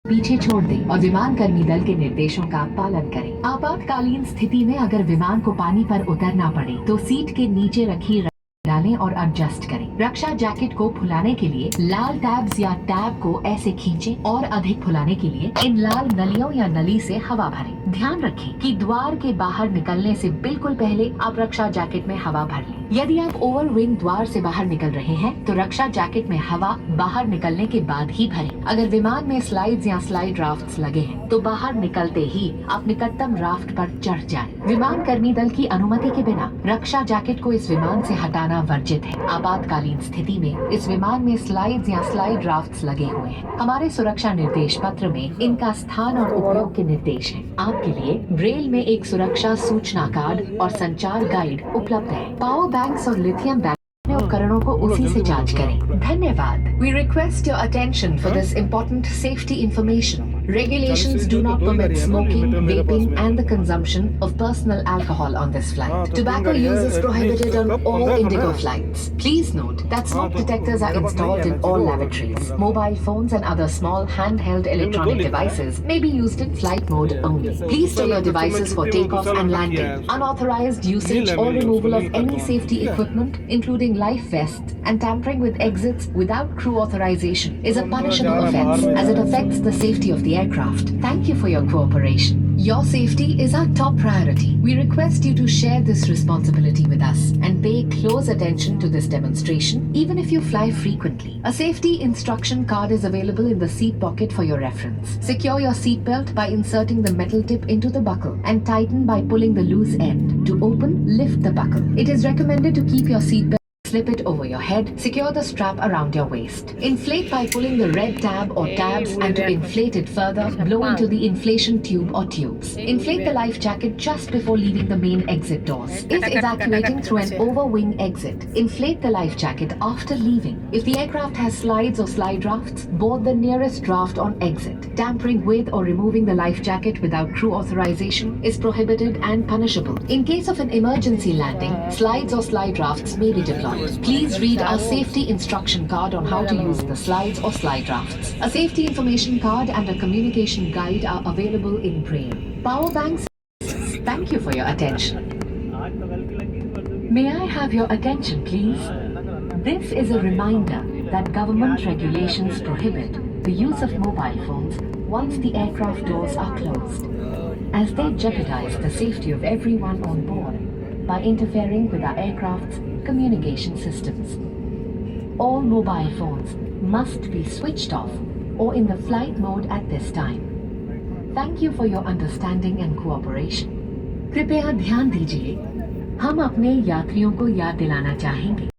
पीछे छोड़ दें और विमान कर्मी दल के निर्देशों का पालन करें। आपातकालीन स्थिति में अगर विमान को पानी पर उतरना पड़े तो सीट के नीचे रखी डालें और एडजस्ट करें। रक्षा जैकेट को फुलाने के लिए लाल टैब्स या टैब को ऐसे खींचें और अधिक फुलाने के लिए इन लाल नलियों या नली से हवा भरें। ध्यान रखें कि द्वार के बाहर निकलने से बिल्कुल पहले आप रक्षा जैकेट में हवा भर लें। यदि आप ओवर विंग द्वार से बाहर निकल रहे हैं तो रक्षा जैकेट में हवा बाहर निकलने के बाद ही भरें। अगर विमान में स्लाइड्स या स्लाइड राफ्ट्स लगे हैं तो बाहर निकलते ही आप निकटतम राफ्ट पर चढ़ जाएं। विमान कर्मी दल की अनुमति के बिना रक्षा जैकेट को इस विमान से हटाना वर्जित है। आपातकालीन स्थिति में इस विमान में स्लाइड्स या स्लाइड राफ्ट्स लगे हुए हैं। हमारे सुरक्षा निर्देश पत्र में इनका स्थान और उपयोग के निर्देश हैं। आपके लिए ब्रेल में एक सुरक्षा सूचना कार्ड और संचार गाइड उपलब्ध है। पावर बैंक्स और लिथियम उपकरणों को उसी से चार्ज करें। धन्यवाद। We request your attention for this important safety information. Regulations do not permit smoking, vaping, and the consumption of personal alcohol on this flight. Tobacco use is prohibited on all Indigo flights. Please note that smoke detectors are installed in all lavatories. Mobile phones and other small handheld electronic devices may be used in flight mode only. Please store your devices for takeoff and landing. Unauthorized usage or removal of any safety equipment, including life vests, and tampering with exits without crew authorization is a punishable offense as it affects the safety of the aircraft. Thank you for your cooperation. Your safety is our top priority. We request you to share this responsibility with us and pay close attention to this demonstration even if you fly frequently. A safety instruction card is available in the seat pocket for your reference. Secure your seatbelt by inserting the metal tip into the buckle and tighten by pulling the loose end. To open, lift the buckle. It is recommended to keep your seatbelt. Slip it over your head. Secure the strap around your waist. Inflate by pulling the red tab or tabs, and to inflate it further, blow into the inflation tube or tubes. Inflate the life jacket just before leaving the main exit doors. If evacuating through an over-wing exit, inflate the life jacket after leaving. If the aircraft has slides or slide rafts, board the nearest draft on exit. Tampering with or removing the life jacket without crew authorization is prohibited and punishable. In case of an emergency landing, slides or slide rafts may be deployed. Please read our safety instruction card on how to use the slides or slide rafts. A safety information card and a communication guide are available in Braille. Power banks. Thank you for your attention. May I have your attention, please? This is a reminder that government regulations prohibit the use of mobile phones once the aircraft doors are closed, as they jeopardize the safety of everyone on board by interfering with our aircraft's communication systems. All mobile phones must be switched off or in the flight mode at this time. Thank you for your understanding and cooperation. कृपया ध्यान दीजिए, हम अपने यात्रियों को याद दिलाना चाहेंगे